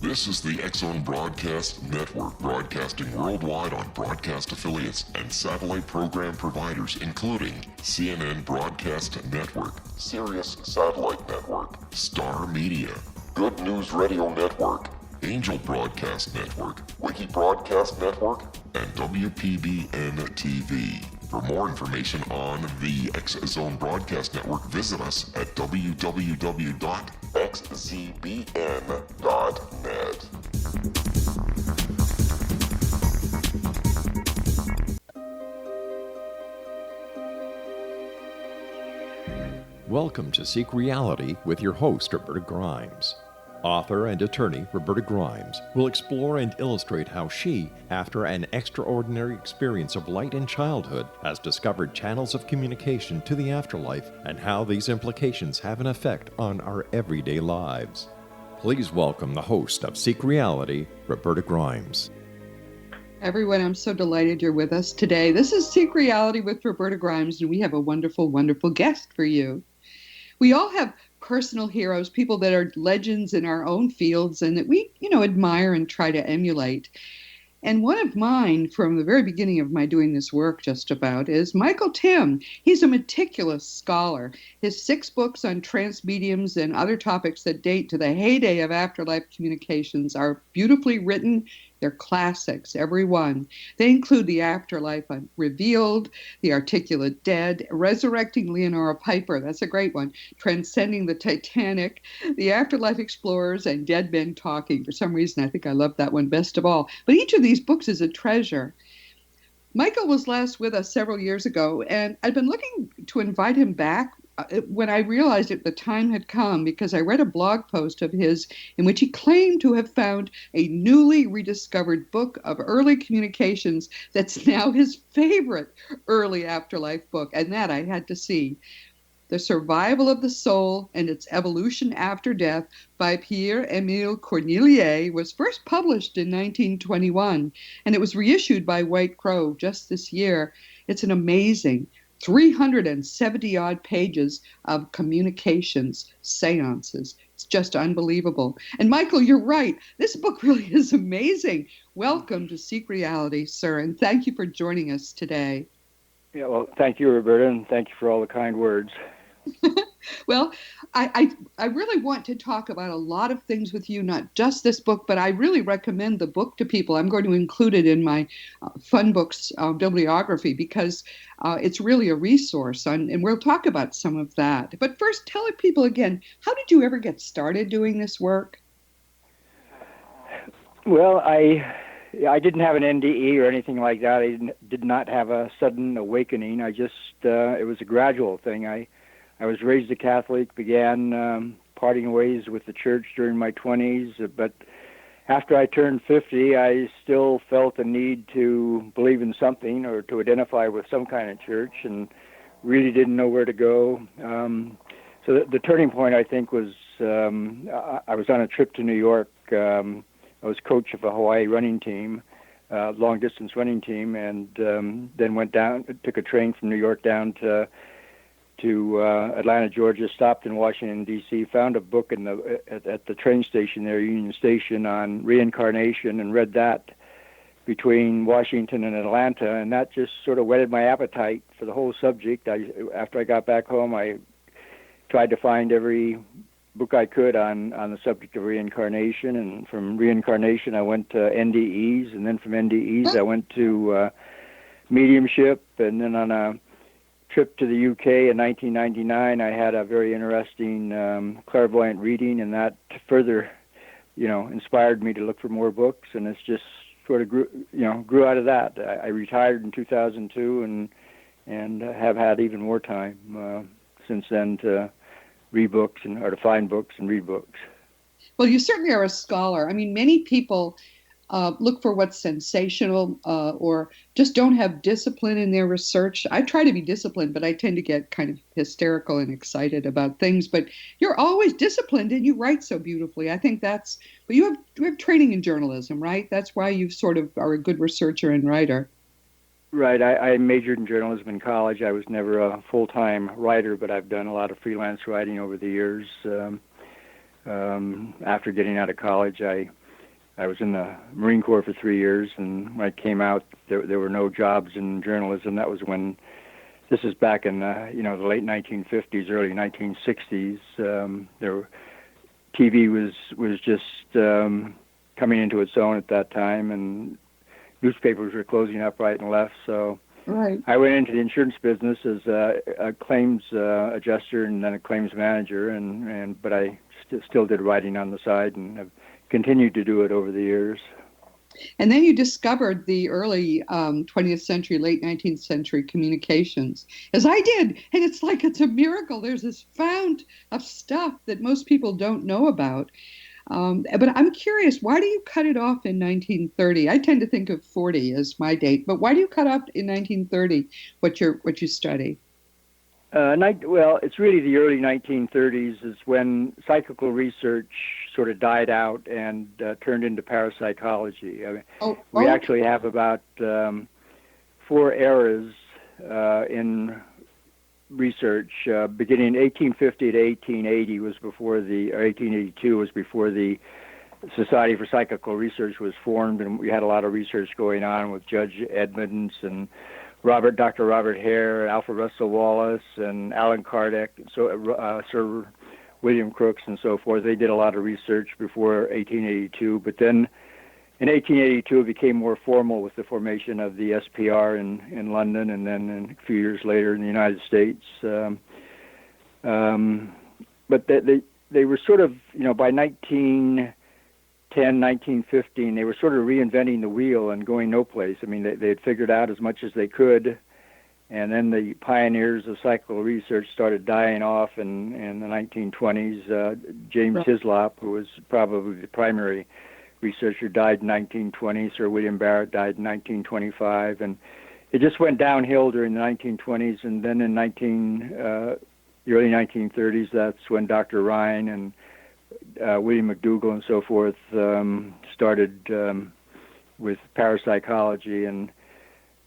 This is the X-Zone Broadcast Network, broadcasting worldwide on broadcast affiliates and satellite program providers, including CNN Broadcast Network, Sirius Satellite Network, Star Media, Good News Radio Network, Angel Broadcast Network, Wiki Broadcast Network, and WPBN TV. For more information on the X-Zone Broadcast Network, visit us at www.xzbn.net. Welcome to Seek Reality with your host, Roberta Grimes. Author and attorney Roberta Grimes will explore and illustrate how she, after an extraordinary experience of light in childhood, has discovered channels of communication to the afterlife and how these implications have an effect on our everyday lives. Please welcome the host of Seek Reality, Roberta Grimes. Everyone, I'm so delighted you're with us today. This is Seek Reality with Roberta Grimes, and we have a wonderful, wonderful guest for you. We all have personal heroes, people that are legends in our own fields and that we, admire and try to emulate. And one of mine from the very beginning of my doing this work just about is Michael Tymn. He's a meticulous scholar. His 6 books on transmediums and other topics that date to the heyday of afterlife communications are beautifully written. They're classics, every one. They include The Afterlife Revealed, The Articulate Dead, Resurrecting Leonora Piper, that's a great one, Transcending the Titanic, The Afterlife Explorers, and Dead Men Talking. For some reason, I think I love that one best of all. But each of these books is a treasure. Michael was last with us several years ago, and I'd been looking to invite him back when I realized the time had come, because I read a blog post of his in which he claimed to have found a newly rediscovered book of early communications that's now his favorite early afterlife book, and that I had to see. The Survival of the Soul and Its Evolution After Death by Pierre-Emile Corneille was first published in 1921, and it was reissued by White Crow just this year. It's an amazing 370-odd pages of communications, seances. It's just unbelievable. And Michael, you're right. This book really is amazing. Welcome to Seek Reality, sir, and thank you for joining us today. Yeah, well, thank you, Roberta, and thank you for all the kind words. Well, I really want to talk about a lot of things with you, not just this book, but I really recommend the book to people. I'm going to include it in my Fun Books bibliography because it's really a resource, and we'll talk about some of that. But first, tell people again, how did you ever get started doing this work? Well, I didn't have an NDE or anything like that. I did not have a sudden awakening. I just, it was a gradual thing. I was raised a Catholic, began parting ways with the church during my 20s, but after I turned 50, I still felt a need to believe in something or to identify with some kind of church, and really didn't know where to go. So the turning point, I think, was I was on a trip to New York. I was coach of a Hawaii running team, long-distance running team, and then went down, took a train from New York down to Atlanta, Georgia, stopped in Washington, D.C., found a book at the train station there, Union Station, on reincarnation, and read that between Washington and Atlanta, and that just sort of whetted my appetite for the whole subject. After I got back home, I tried to find every book I could on the subject of reincarnation, and from reincarnation I went to NDEs, and then from NDEs I went to mediumship, and then on a trip to the UK in 1999 I had a very interesting clairvoyant reading, and that further inspired me to look for more books, and it's just sort of grew out of that. I retired in 2002 and have had even more time since then to read books or to find books and read books. Well, you certainly are a scholar. I mean, many people look for what's sensational or just don't have discipline in their research. I try to be disciplined, but I tend to get kind of hysterical and excited about things. But you're always disciplined, and you write so beautifully. I think but you have training in journalism, right? That's why you sort of are a good researcher and writer. Right. I majored in journalism in college. I was never a full-time writer, but I've done a lot of freelance writing over the years. After getting out of college, I I was in the Marine Corps for 3 years, and when I came out, there were no jobs in journalism. That was when, this is back in the late 1950s, early 1960s. TV was just coming into its own at that time, and newspapers were closing up right and left. So Right. I went into the insurance business as a claims adjuster and then a claims manager, but I still did writing on the side and have continued to do it over the years. And then you discovered the early 20th century, late 19th century communications, as I did. And it's a miracle. There's this fount of stuff that most people don't know about. But I'm curious, why do you cut it off in 1930? I tend to think of 40 as my date, but why do you cut off in 1930 what you study? Well, it's really the early 1930s is when psychical research sort of died out and turned into parapsychology. I mean, we actually have about 4 eras in research. Beginning 1850 to 1880 was before or 1882 was before the Society for Psychical Research was formed, and we had a lot of research going on with Judge Edmonds and Dr. Robert Hare, Alfred Russel Wallace, and Allan Kardec, Sir William Crookes, and so forth. They did a lot of research before 1882, but then in 1882 it became more formal with the formation of the SPR in London, and then a few years later in the United States. But they were sort of, by 1910, 1915, they were sort of reinventing the wheel and going no place. I mean, they had figured out as much as they could, and then the pioneers of psychical research started dying off in the 1920s. James Hislop, who was probably the primary researcher, died in 1920. Sir William Barrett died in 1925, and it just went downhill during the 1920s. And then in the early 1930s, that's when Dr. Ryan and William McDougall and so forth started with parapsychology. And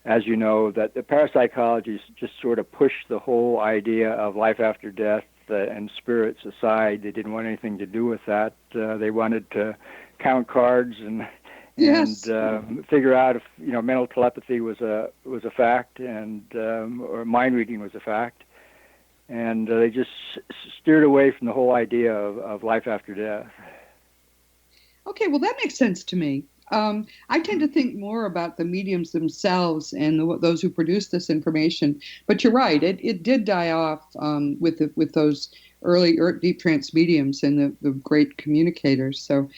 as you know, that the parapsychology just sort of pushed the whole idea of life after death and spirits aside. They didn't want anything to do with that. They wanted to count cards and figure out if mental telepathy was a fact, and or mind reading was a fact. And they just steered away from the whole idea of life after death. Okay, well, that makes sense to me. I tend to think more about the mediums themselves and those who produce this information. But you're right; it did die off with those early deep trance mediums and the great communicators. So,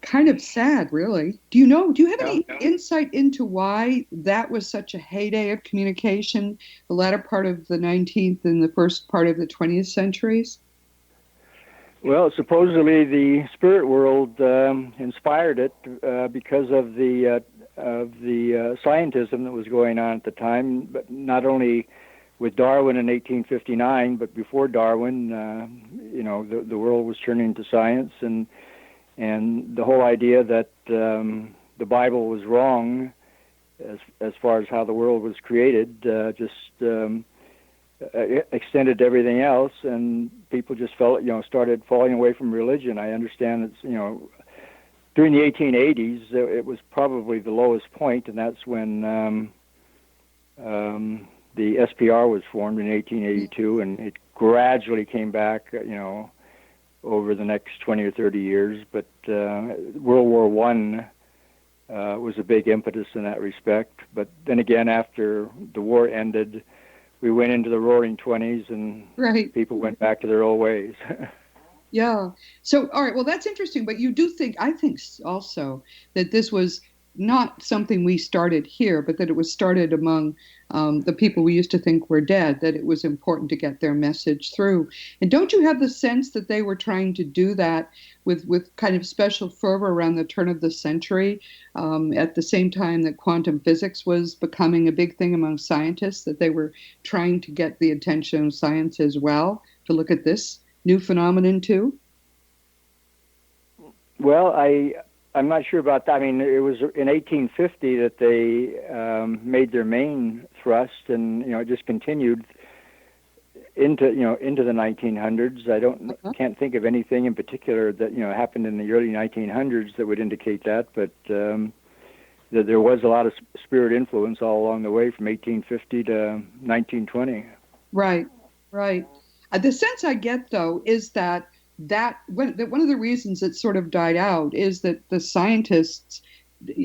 kind of sad, really. Do you have any insight into why that was such a heyday of communication, the latter part of the 19th and the first part of the 20th centuries? Well, supposedly the spirit world inspired it because of the scientism that was going on at the time, but not only with Darwin in 1859, but before Darwin, the world was turning to science, and the whole idea that the Bible was wrong as far as how the world was created extended to everything else, and people just started falling away from religion. I understand it's, during the 1880s, it was probably the lowest point, and that's when the SPR was formed in 1882, and it gradually came back, over the next 20 or 30 years. But World War I was a big impetus in that respect. But then again, after the war ended, we went into the roaring 20s, and people went back to their old ways. Yeah. So, all right, well, that's interesting. But I think also that this was not something we started here, but that it was started among the people we used to think were dead, that it was important to get their message through. And don't you have the sense that they were trying to do that with kind of special fervor around the turn of the century, at the same time that quantum physics was becoming a big thing among scientists, that they were trying to get the attention of science as well to look at this new phenomenon too? Well, I'm not sure about that. I mean, it was in 1850 that they made their main thrust, and it just continued. into the 1900s. I can't think of anything in particular that happened in the early 1900s that would indicate that, but that there was a lot of spirit influence all along the way from 1850 to 1920. Right. The sense I get, though, is that one of the reasons it sort of died out is that the scientists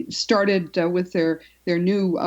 started with their new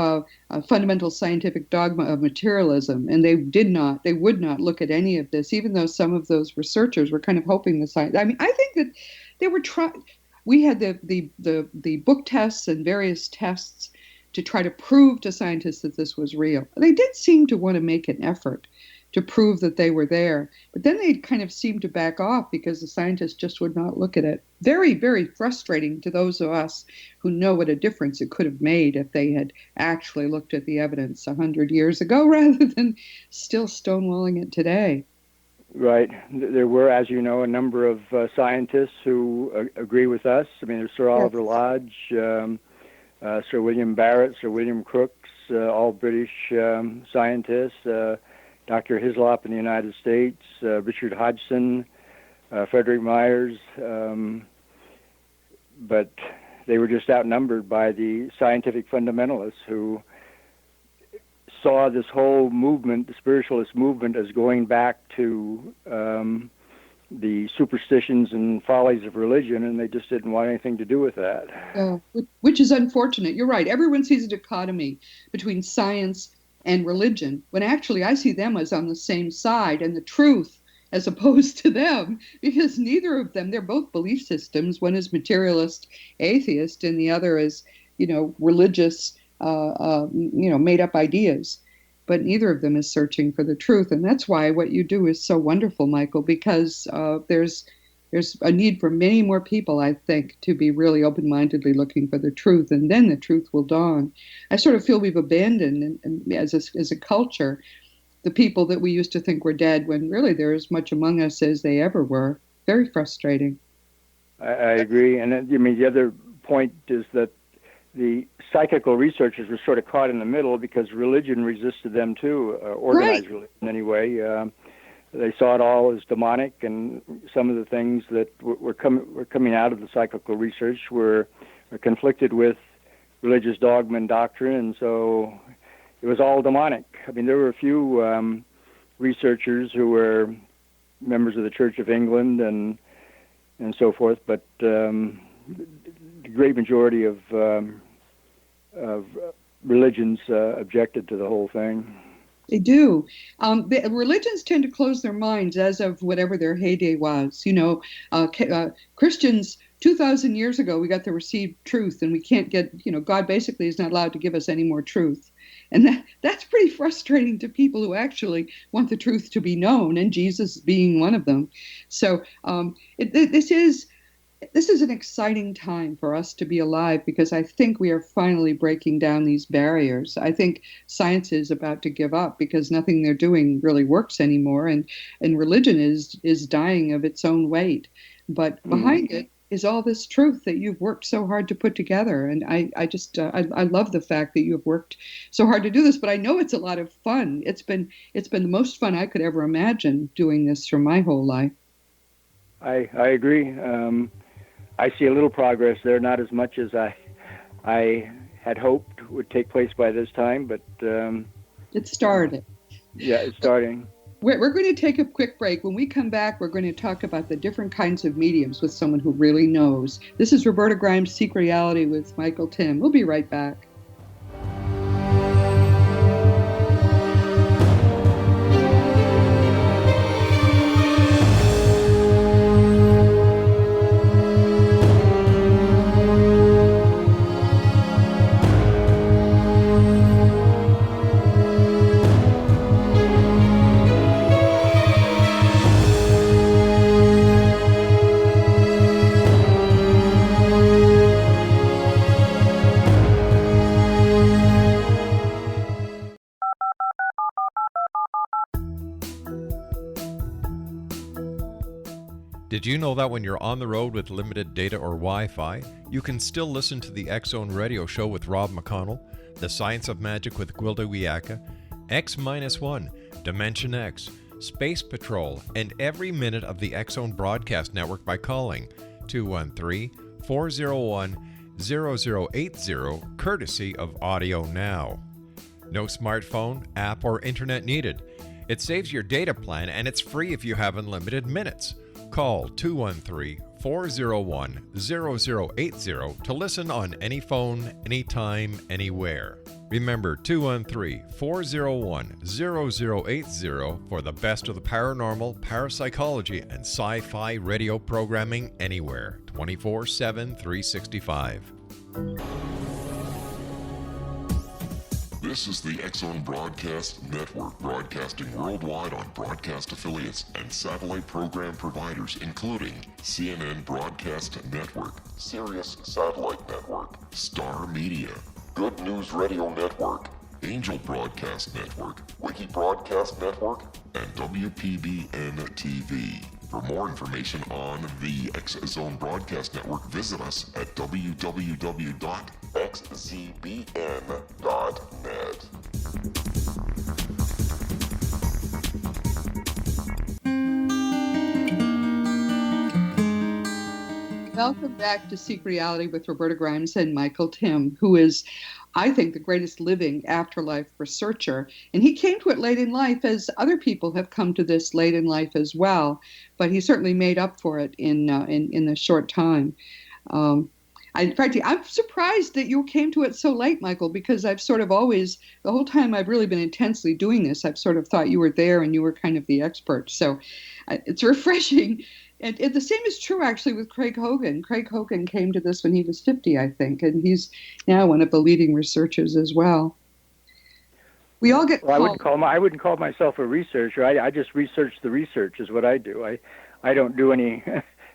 fundamental scientific dogma of materialism, and they would not look at any of this, even though some of those researchers were kind of hoping the science. I mean, I think that they were trying. We had the book tests and various tests to try to prove to scientists that this was real. They did seem to want to make an effort to prove that they were there, but then they kind of seemed to back off because the scientists just would not look at it. Very, very frustrating to those of us who know what a difference it could have made if they had actually looked at the evidence 100 years ago rather than still stonewalling it today. Right. There were, as you know, a number of scientists who agree with us. I mean, there's Sir Oliver Lodge, Sir William Barrett, Sir William Crookes, all British scientists, Dr. Hislop in the United States, Richard Hodgson, Frederick Myers, but they were just outnumbered by the scientific fundamentalists who saw this whole movement, the spiritualist movement, as going back to the superstitions and follies of religion, and they just didn't want anything to do with that. Which is unfortunate. You're right. Everyone sees a dichotomy between science and religion, when actually I see them as on the same side, and the truth as opposed to them, because neither of them, they're both belief systems. One is materialist, atheist, and the other is, religious, made up ideas. But neither of them is searching for the truth. And that's why what you do is so wonderful, Michael, because there's a need for many more people, I think, to be really open-mindedly looking for the truth, and then the truth will dawn. I sort of feel we've abandoned, as a culture, the people that we used to think were dead, when really they're as much among us as they ever were. Very frustrating. I agree. And the other point is that the psychical researchers were sort of caught in the middle because religion resisted them too, organized religion anyway. They saw it all as demonic, and some of the things that were coming out of the psychical research were conflicted with religious dogma and doctrine, and so it was all demonic. I mean, there were a few researchers who were members of the Church of England and so forth, but the great majority of religions objected to the whole thing. They do. Religions tend to close their minds as of whatever their heyday was. Christians 2,000 years ago, we got the received truth, and we can't get, God basically is not allowed to give us any more truth. And that's pretty frustrating to people who actually want the truth to be known, and Jesus being one of them. So this is an exciting time for us to be alive, because I think we are finally breaking down these barriers. I think science is about to give up because nothing they're doing really works anymore, and religion is dying of its own weight. But behind it is all this truth that you've worked so hard to put together. And I love the fact that you have worked so hard to do this, but I know it's a lot of fun. It's been the most fun I could ever imagine doing this for my whole life. I agree. I see a little progress there, not as much as I had hoped would take place by this time, but it started. Yeah, it's starting. We're going to take a quick break. When we come back, we're going to talk about the different kinds of mediums with someone who really knows. This is Roberta Grimes' Seek Reality with Michael Tymn. We'll be right back. Did you know that when you're on the road with limited data or Wi-Fi, you can still listen to the X-Zone Radio Show with Rob McConnell, The Science of Magic with Gwilda Wiyaka, X-1, Dimension X, Space Patrol, and every minute of the X-Zone Broadcast Network by calling 213-401-0080, courtesy of Audio Now. No smartphone, app, or internet needed. It saves your data plan, and it's free if you have unlimited minutes. Call 213-401-0080 to listen on any phone, anytime, anywhere. Remember 213-401-0080 for the best of the paranormal, parapsychology, and sci-fi radio programming anywhere, 24/7, 365. This is the X-Zone Broadcast Network, broadcasting worldwide on broadcast affiliates and satellite program providers, including CNN Broadcast Network, Sirius Satellite Network, Star Media, Good News Radio Network, Angel Broadcast Network, Wiki Broadcast Network, and WPBN TV. For more information on the X-Zone Broadcast Network, visit us at www.xzbn.net. Welcome back to Seek Reality with Roberta Grimes and Michael Tymn, who is, I think, the greatest living afterlife researcher. And he came to it late in life, as other people have come to this late in life as well. But he certainly made up for it in a short time. Frankly, I'm surprised that you came to it so late, Michael, because I've sort of always, the whole time I've really been intensely doing this, I've sort of thought you were there and you were kind of the expert. So it's refreshing. And the same is true, actually, with Craig Hogan. Craig Hogan came to this when he was 50, I think, and he's now one of the leading researchers as well. We all get I wouldn't call myself a researcher. I just research the research is what I do. I don't do any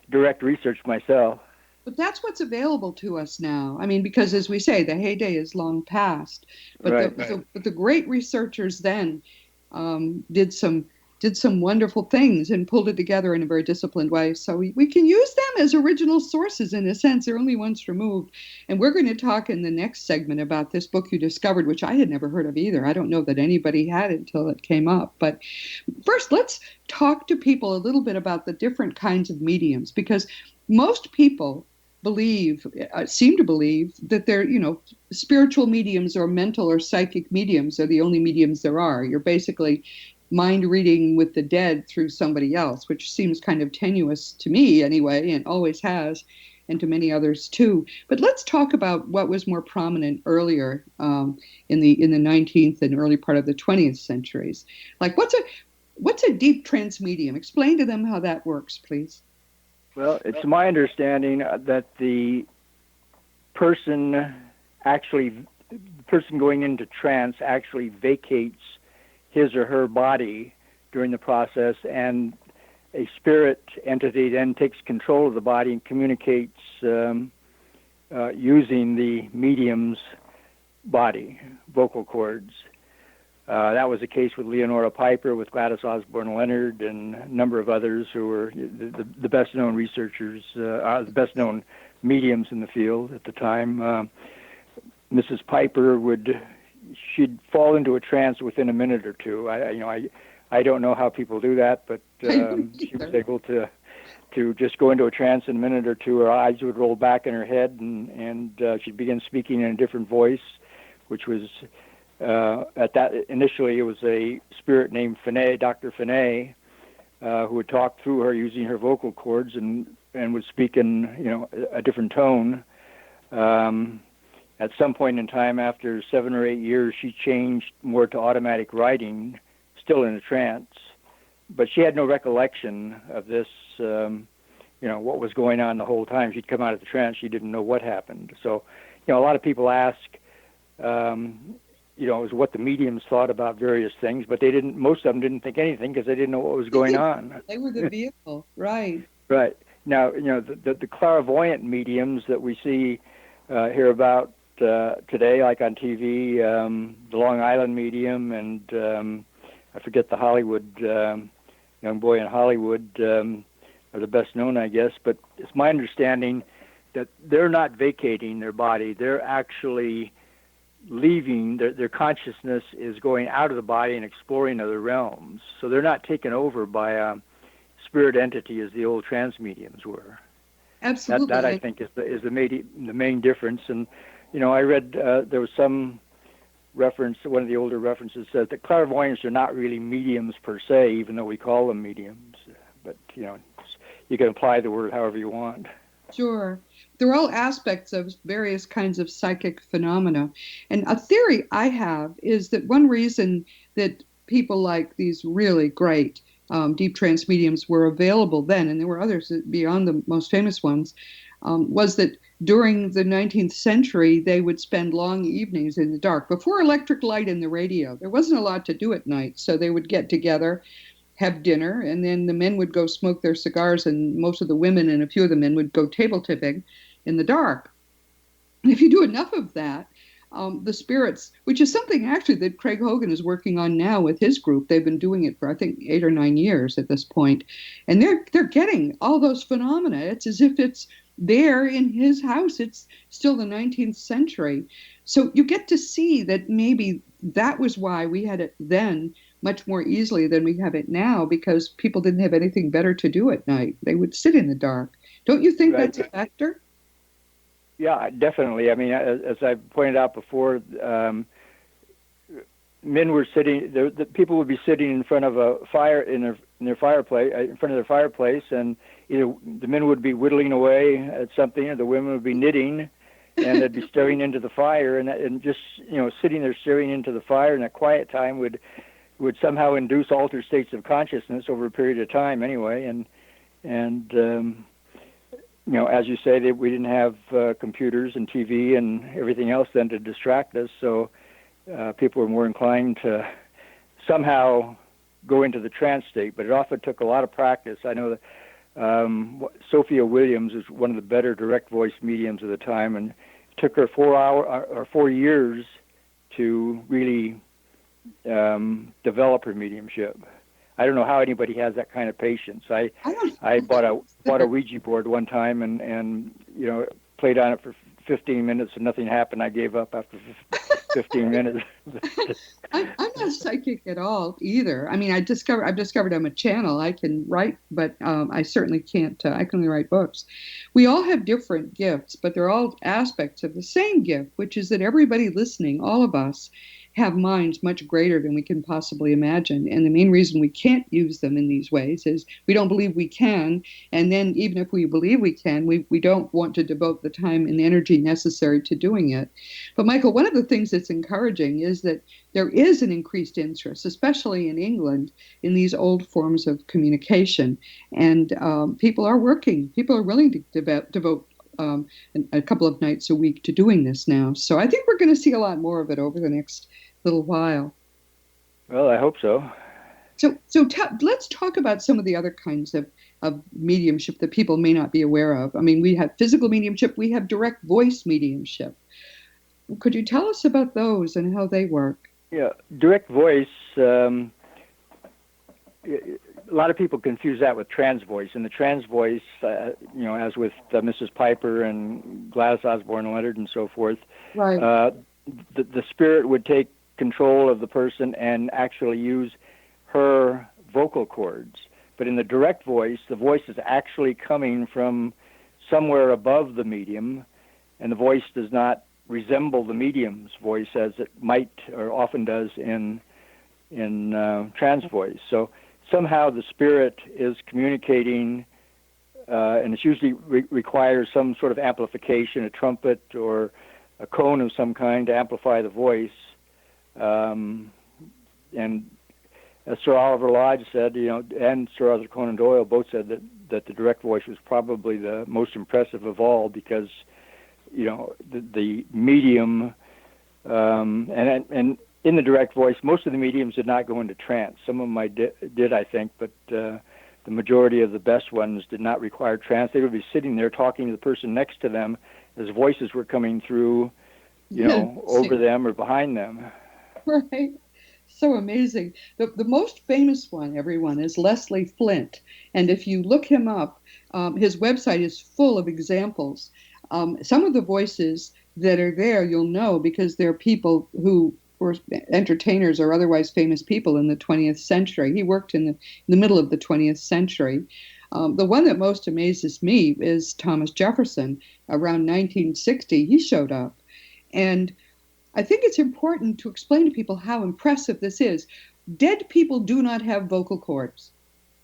direct research myself. But that's what's available to us now. I mean, because as we say, the heyday is long past. But right. But the great researchers then did some wonderful things and pulled it together in a very disciplined way. So we can use them as original sources in a sense. They're only once removed. And we're going to talk in the next segment about this book you discovered, which I had never heard of either. I don't know that anybody had until it came up. But first, let's talk to people a little bit about the different kinds of mediums, because most people seem to believe that they're, spiritual mediums or mental or psychic mediums are the only mediums there are. You're basically mind reading with the dead through somebody else, which seems kind of tenuous to me anyway, and always has, and to many others too. But let's talk about what was more prominent earlier in the 19th and early part of the 20th centuries. Like, what's a deep trance medium? Explain to them how that works, please. Well, it's my understanding that the person going into trance actually vacates his or her body during the process, and a spirit entity then takes control of the body and communicates using the medium's body, vocal cords. That was the case with Leonora Piper, with Gladys Osborne Leonard, and a number of others who were the best-known researchers, the best-known mediums in the field at the time. Mrs. Piper she'd fall into a trance within a minute or two. I don't know how people do that, but she was able to just go into a trance in a minute or two. Her eyes would roll back in her head, and she'd begin speaking in a different voice, which was initially it was a spirit named Finney, Dr. Finney, who would talk through her using her vocal cords and would speak in a different tone. At some point in time, after 7 or 8 years, she changed more to automatic writing, still in a trance. But she had no recollection of this, what was going on the whole time. She'd come out of the trance. She didn't know what happened. So, a lot of people ask, what the mediums thought about various things, but most of them didn't think anything because they didn't know what was going on. They were the vehicle, right. Right. Now, the clairvoyant mediums that we see, hear about today, like on TV, the Long Island medium, and I forget the Hollywood, young boy in Hollywood, are the best known, I guess, but it's my understanding that they're not vacating their body. They're actually leaving, their consciousness is going out of the body and exploring other realms. So they're not taken over by a spirit entity as the old trance mediums were. Absolutely. That I think is the main difference. And I read there was some reference, one of the older references said that clairvoyants are not really mediums per se, even though we call them mediums. But you can apply the word however you want. Sure. They're all aspects of various kinds of psychic phenomena. And a theory I have is that one reason that people like these really great deep trance mediums were available then, and there were others beyond the most famous ones, was that during the 19th century, they would spend long evenings in the dark. Before electric light and the radio, there wasn't a lot to do at night, so they would get together, have dinner, and then the men would go smoke their cigars, and most of the women and a few of the men would go table tipping in the dark. And if you do enough of that, the spirits, which is something actually that Craig Hogan is working on now with his group. They've been doing it for, I think, 8 or 9 years at this point. And they're getting all those phenomena. It's as if it's there in his house. It's still the 19th century. So you get to see that maybe that was why we had it then much more easily than we have it now, because people didn't have anything better to do at night. They would sit in the dark. Don't you think that's a factor? Yeah, definitely. I mean, as I pointed out before, men were sitting. The people would be sitting in front of a fire in their fireplace, in front of their fireplace, and either the men would be whittling away at something, or the women would be knitting, and they'd be staring into the fire, and just sitting there staring into the fire, and that quiet time would somehow induce altered states of consciousness over a period of time, anyway, and as you say, we didn't have computers and TV and everything else then to distract us, so people were more inclined to somehow go into the trance state, but it often took a lot of practice. I know that Sophia Williams was one of the better direct voice mediums of the time, and it took her 4 years to really develop her mediumship. I don't know how anybody has that kind of patience. I bought a Ouija board one time and played on it for 15 minutes and nothing happened. I gave up after 15 minutes. I'm not psychic at all either. I mean, I've discovered I'm a channel. I can write, but I certainly can't. I can only write books. We all have different gifts, but they're all aspects of the same gift, which is that everybody listening, all of us, have minds much greater than we can possibly imagine. And the main reason we can't use them in these ways is we don't believe we can. And then even if we believe we can, we don't want to devote the time and energy necessary to doing it. But Michael, one of the things that's encouraging is that there is an increased interest, especially in England, in these old forms of communication. And people are willing to devote a couple of nights a week to doing this now. So I think we're going to see a lot more of it over the next little while. Well, I hope so. So let's talk about some of the other kinds of mediumship that people may not be aware of. I mean, we have physical mediumship, we have direct voice mediumship. Could you tell us about those and how they work? Yeah, direct voice, a lot of people confuse that with trance voice. And the trance voice, as with Mrs. Piper and Gladys Osborne Leonard and so forth, right. The spirit would take control of the person and actually use her vocal cords. But in the direct voice, the voice is actually coming from somewhere above the medium, and the voice does not resemble the medium's voice as it might or often does in trance voice. So somehow the spirit is communicating, and it usually requires some sort of amplification, a trumpet or a cone of some kind to amplify the voice. And as Sir Oliver Lodge said, and Sir Arthur Conan Doyle both said that the direct voice was probably the most impressive of all because, the medium, and in the direct voice, most of the mediums did not go into trance. Some of them did, I think, but the majority of the best ones did not require trance. They would be sitting there talking to the person next to them as voices were coming through, over them or behind them. Right. So amazing. The most famous one, everyone, is Leslie Flint. And if you look him up, his website is full of examples Some of the voices that are there, you'll know because they're people who were entertainers or otherwise famous people in the 20th century. He worked in the middle of the 20th century. The one that most amazes me is Thomas Jefferson. Around 1960, he showed up. And I think it's important to explain to people how impressive this is. Dead people do not have vocal cords.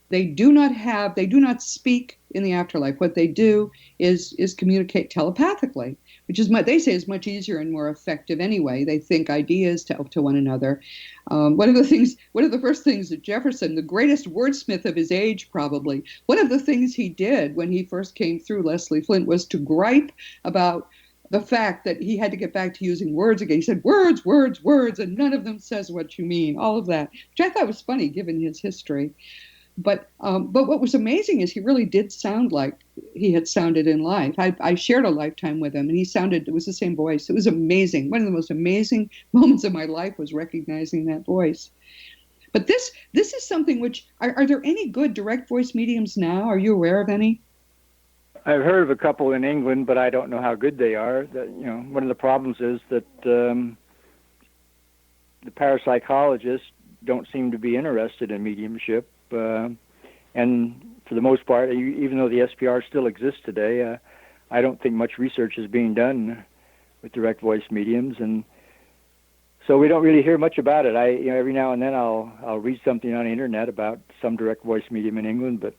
They do not speak in the afterlife. What they do is communicate telepathically, which is they say is much easier and more effective anyway. They think ideas to one another. One of the first things that Jefferson, the greatest wordsmith of his age probably, one of the things he did when he first came through Leslie Flint was to gripe about the fact that he had to get back to using words again. He said, words, words, words, and none of them says what you mean, all of that, which I thought was funny given his history. But what was amazing is he really did sound like he had sounded in life. I shared a lifetime with him, and it was the same voice. It was amazing. One of the most amazing moments of my life was recognizing that voice. But this is something which, are there any good direct voice mediums now? Are you aware of any? I've heard of a couple in England, but I don't know how good they are. One of the problems is that the parapsychologists don't seem to be interested in mediumship. And for the most part, even though the SPR still exists today, I don't think much research is being done with direct voice mediums, and so we don't really hear much about it. Every now and then I'll read something on the internet about some direct voice medium in England, but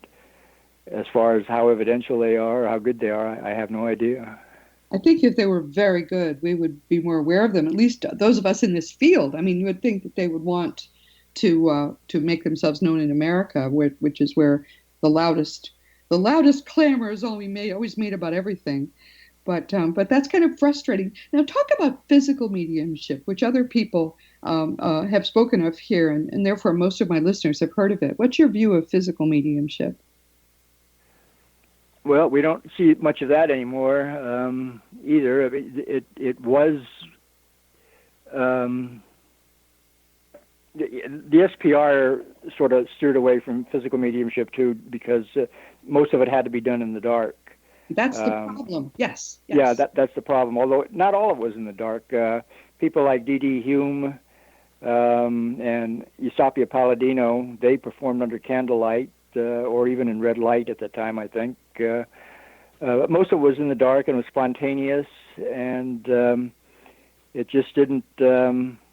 as far as how evidential they are or how good they are, I have no idea. I think if they were very good, we would be more aware of them. At least those of us in this field. I mean, you would think that they would want to make themselves known in America, which is where the loudest clamor is always made about everything. But that's kind of frustrating. Now, talk about physical mediumship, which other people have spoken of here, and therefore most of my listeners have heard of it. What's your view of physical mediumship? Well, we don't see much of that anymore either. I mean, it was. The SPR sort of steered away from physical mediumship too, because most of it had to be done in the dark. That's the problem. Yes. Yeah, that's the problem. Although not all of it was in the dark. People like D.D. Hume and Eusapia Palladino, they performed under candlelight or even in red light at the time, I think. Most of it was in the dark and was spontaneous, and it just didn't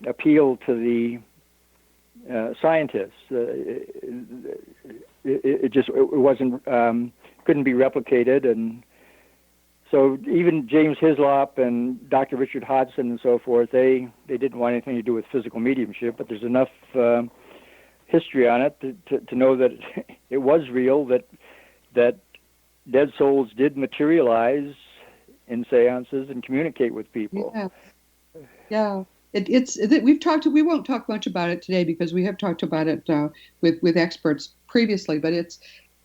appeal to the scientists. It wasn't couldn't be replicated, and so even James Hislop and Dr. Richard Hodgson and so forth, they didn't want anything to do with physical mediumship. But there's enough history on it to know that it was real, that dead souls did materialize in seances and communicate with people. Yeah. We won't talk much about it today because we have talked about it with experts previously, but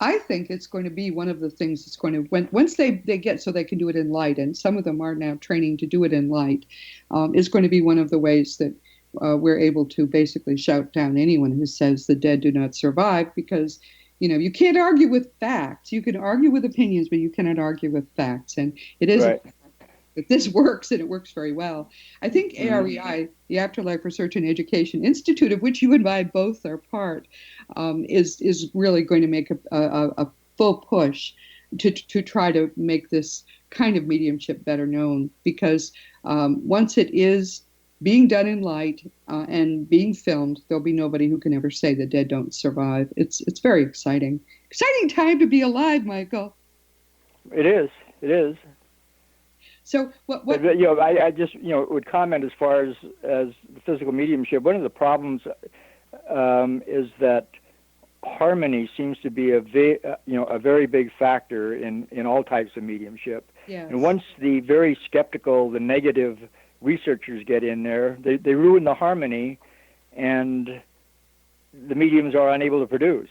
I think it's going to be one of the things that's going to, once they get so they can do it in light, and some of them are now training to do it in light, is going to be one of the ways that we're able to basically shout down anyone who says the dead do not survive, because you can't argue with facts. You can argue with opinions, but you cannot argue with facts. And it is right. That this works, and it works very well. I think AREI, the Afterlife Research and Education Institute, of which you and I both are part, is really going to make a full push to try to make this kind of mediumship better known, because once it is being done in light and being filmed, there'll be nobody who can ever say the dead don't survive. It's very exciting. Exciting time to be alive, Michael. It is. So what? But, I just would comment as far as the physical mediumship. One of the problems is that harmony seems to be a very big factor in all types of mediumship. Yes. And once the very skeptical, the negative researchers get in there, they ruin the harmony, and the mediums are unable to produce.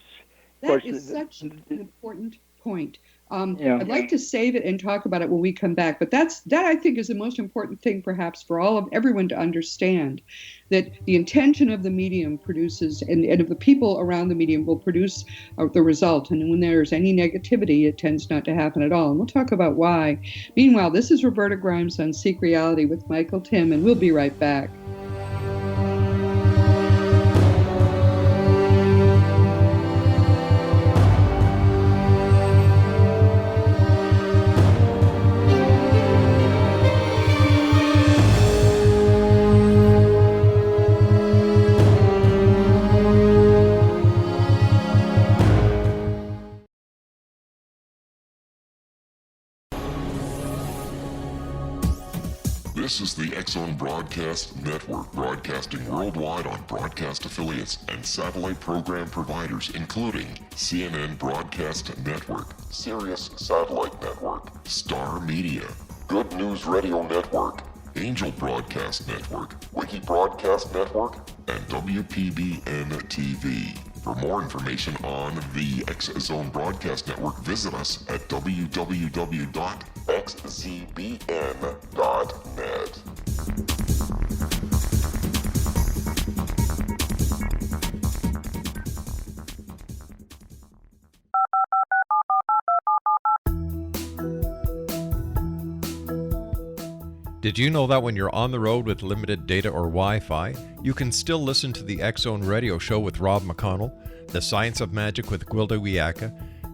That is such an important point. I'd like to save it and talk about it when we come back, but that I think is the most important thing perhaps for everyone to understand, that the intention of the medium produces, and of the people around the medium will produce the result. And when there's any negativity, it tends not to happen at all. And we'll talk about why. Meanwhile, this is Roberta Grimes on Seek Reality with Michael Tymn, and we'll be right back. This is the X-Zone Broadcast Network, broadcasting worldwide on broadcast affiliates and satellite program providers, including CNN Broadcast Network, Sirius Satellite Network, Star Media, Good News Radio Network, Angel Broadcast Network, Wiki Broadcast Network, and WPBN TV. For more information on the X-Zone Broadcast Network, visit us at www.xzbn.net. Did you know that when you're on the road with limited data or Wi-Fi, you can still listen to the X-Zone Radio Show with Rob McConnell, The Science of Magic with Gwilda Wiyaka,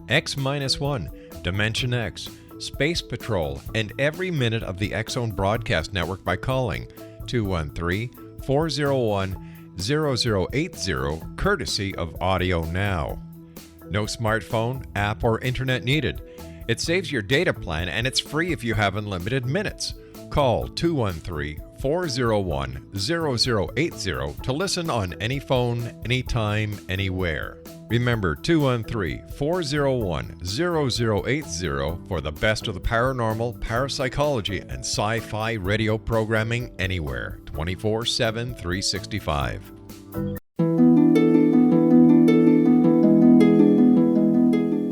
X-1, Dimension X, Space Patrol, and every minute of the X-Zone Broadcast Network by calling 213-401-0080, courtesy of Audio Now. No smartphone, app, or internet needed. It saves your data plan, and it's free if you have unlimited minutes. Call 213-401-0080 to listen on any phone, anytime, anywhere. Remember 213-401-0080 for the best of the paranormal, parapsychology, and sci-fi radio programming anywhere, 24/7, 365.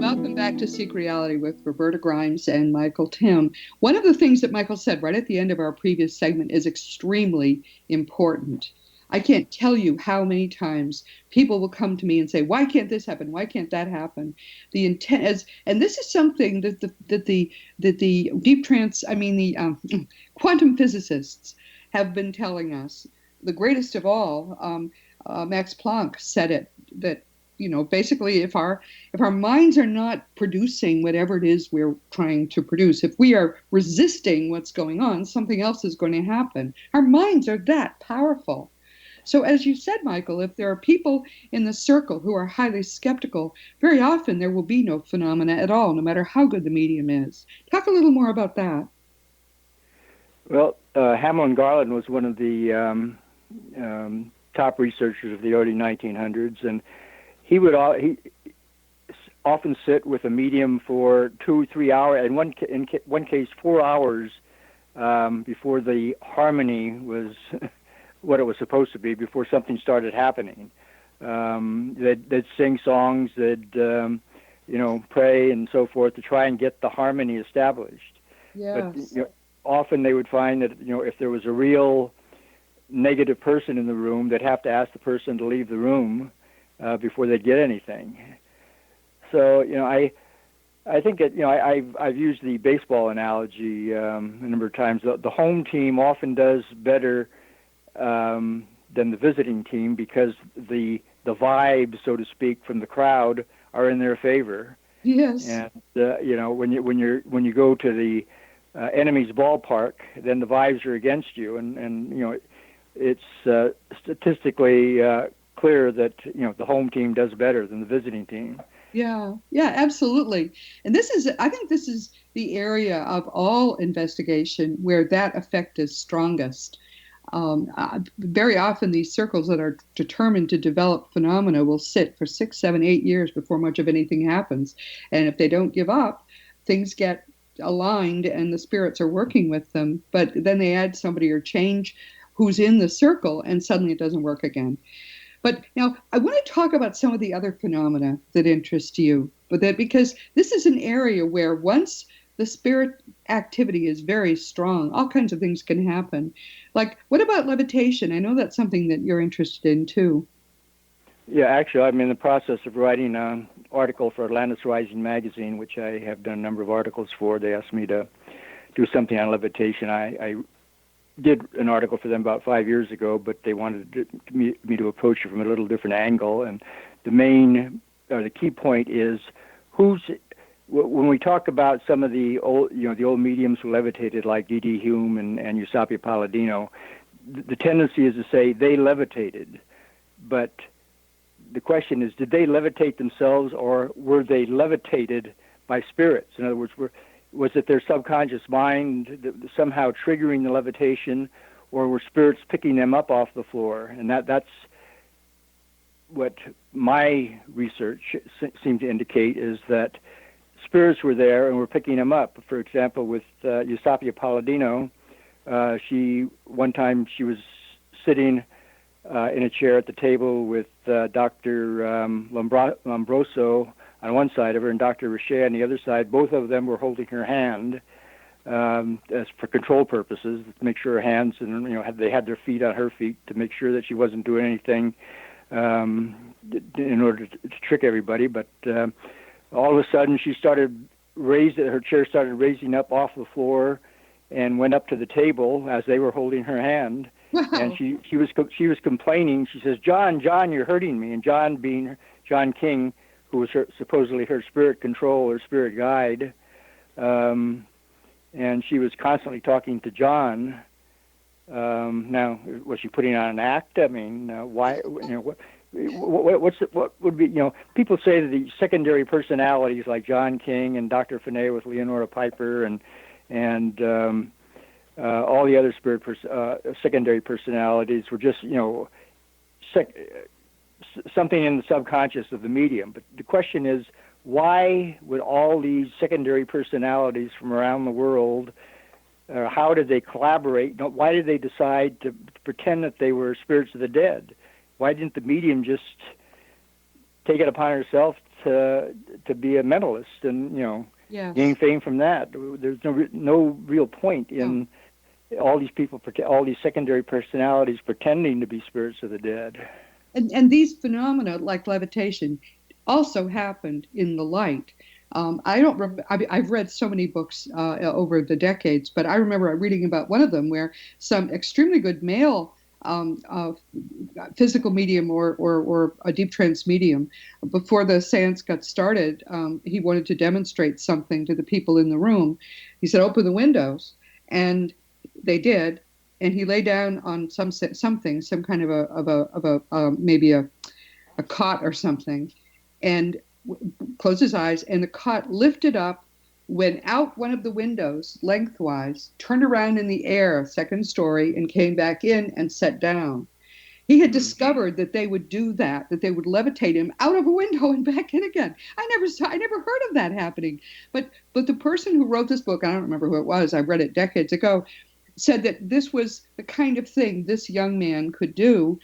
Welcome back to Seek Reality with Roberta Grimes and Michael Tymn. One of the things that Michael said right at the end of our previous segment is extremely important. I can't tell you how many times people will come to me and say, "Why can't this happen? Why can't that happen?" The intent is, and this is something that the quantum physicists have been telling us. The greatest of all, Max Planck said it, that basically if our minds are not producing whatever it is we're trying to produce, if we are resisting what's going on, something else is going to happen. Our minds are that powerful. So as you said, Michael, if there are people in the circle who are highly skeptical, very often there will be no phenomena at all, no matter how good the medium is. Talk a little more about that. Well, Hamill and Garland was one of the top researchers of the early 1900s, and he often sit with a medium for 2 or 3 hours, in one case 4 hours, before the harmony was what it was supposed to be, before something started happening. They'd sing songs, they'd pray and so forth to try and get the harmony established. Yes. But often they would find that if there was a real negative person in the room, they'd have to ask the person to leave the room before they'd get anything. So I think that I've used the baseball analogy a number of times. The home team often does better than the visiting team because the vibes, so to speak, from the crowd are in their favor. Yes. And when you go to the enemy's ballpark, then the vibes are against you, and it's statistically clear that the home team does better than the visiting team. Yeah, absolutely. And I think this is the area of all investigation where that effect is strongest. Very often these circles that are determined to develop phenomena will sit for 6, 7, 8 years before much of anything happens. And if they don't give up, things get aligned and the spirits are working with them. But then they add somebody or change who's in the circle, and suddenly it doesn't work again. But now I want to talk about some of the other phenomena that interest you. But that because this is an area where once the spirit activity is very strong, all kinds of things can happen. Like, what about levitation? I know that's something that you're interested in too. Yeah, actually, I'm in the process of writing an article for Atlantis Rising magazine, which I have done a number of articles for. They asked me to do something on levitation. I did an article for them about 5 years ago, but they wanted me to approach it from a little different angle. And the key point is when we talk about some of the old mediums who levitated, like D.D. Hume and Eusapia Palladino, the tendency is to say they levitated, but the question is, did they levitate themselves, or were they levitated by spirits? In other words, was it their subconscious mind somehow triggering the levitation, or were spirits picking them up off the floor? And that's what my research seemed to indicate, is that spirits were there and were picking them up. For example, with Eusapia Palladino, one time she was sitting in a chair at the table with Dr. Lombroso on one side of her and Dr. Richet on the other side. Both of them were holding her hand as for control purposes, to make sure her hands they had their feet on her feet, to make sure that she wasn't doing anything in order to trick everybody. But all of a sudden, her chair started raising up off the floor and went up to the table as they were holding her hand. Wow. And she was complaining. She says, John, you're hurting me." And John, being John King, who was supposedly her spirit control or spirit guide, and she was constantly talking to John. Now, was she putting on an act? I mean, why? What would be? People say that the secondary personalities like John King and Dr. Finney with Leonora Piper and all the other secondary personalities were just something in the subconscious of the medium. But the question is, why would all these secondary personalities from around the world, how did they collaborate? Why did they decide to pretend that they were spirits of the dead? Why didn't the medium just take it upon herself to be a mentalist and Yes. gain fame from that? There's no real point in all these people, all these secondary personalities pretending to be spirits of the dead. And these phenomena, like levitation, also happened in the light. I don't remember. I've read so many books over the decades, but I remember reading about one of them where some extremely good male physical medium or a deep trance medium, before the seance got started, he wanted to demonstrate something to the people in the room. He said, "Open the windows," and they did. And he lay down on some kind of maybe a cot or something, and closed his eyes, and the cot lifted up, went out one of the windows lengthwise, turned around in the air, second story, and came back in and sat down. He had discovered that they would do that they would levitate him out of a window and back in again. I never heard of that happening. But the person who wrote this book, I don't remember who it was, I read it decades ago, said that this was the kind of thing this young man could do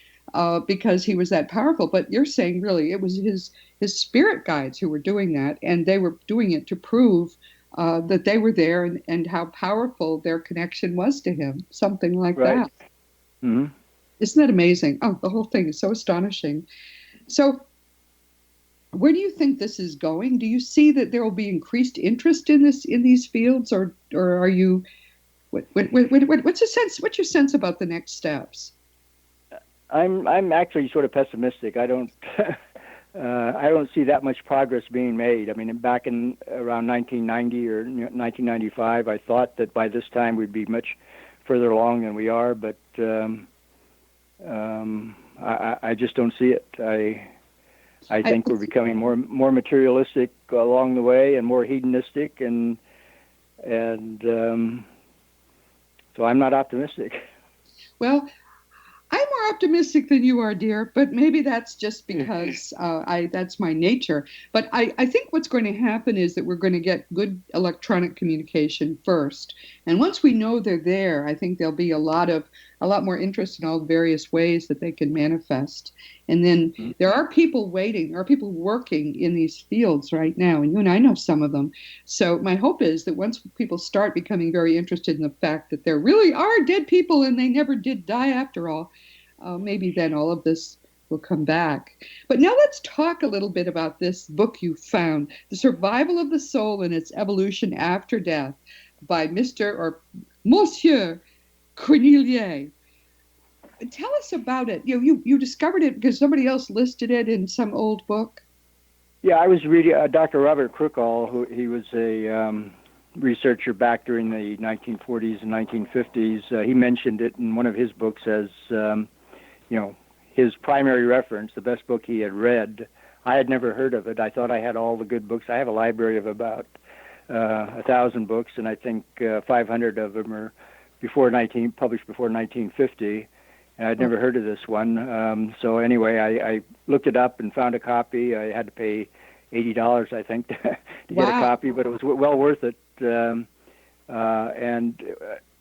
because he was that powerful. But you're saying really it was his spirit guides who were doing that, and they were doing it to prove that they were there and how powerful their connection was to him, something like that. Mm-hmm. Isn't that amazing? Oh, the whole thing is so astonishing. So where do you think this is going? Do you see that there will be increased interest in these fields, or are you... What's your sense about the next steps? I'm actually sort of pessimistic. I don't see that much progress being made. I mean, back in around 1990 or 1995, I thought that by this time we'd be much further along than we are, but I just don't see it. I think we're becoming more materialistic along the way and more hedonistic, and so I'm not optimistic. Well, I'm more more optimistic than you are, dear, but maybe that's just because that's my nature. But I think what's going to happen is that we're going to get good electronic communication first. And once we know they're there, I think there'll be a lot more interest in all the various ways that they can manifest. And then there are people waiting, there are people working in these fields right now, and you and I know some of them. So my hope is that once people start becoming very interested in the fact that there really are dead people and they never did die after all, maybe then all of this will come back. But now let's talk a little bit about this book you found, The Survival of the Soul and Its Evolution After Death by Mr. or Monsieur Cornelier. Tell us about it. You discovered it because somebody else listed it in some old book. Yeah, I was reading Dr. Robert Crookall, he was a researcher back during the 1940s and 1950s. He mentioned it in one of his books as, his primary reference, the best book he had read. I had never heard of it. I thought I had all the good books. I have a library of about 1,000 books, and I think 500 of them are published before 1950. And I'd never heard of this one. So anyway, I looked it up and found a copy. I had to pay $80, I think, to get a copy, but it was well worth it. And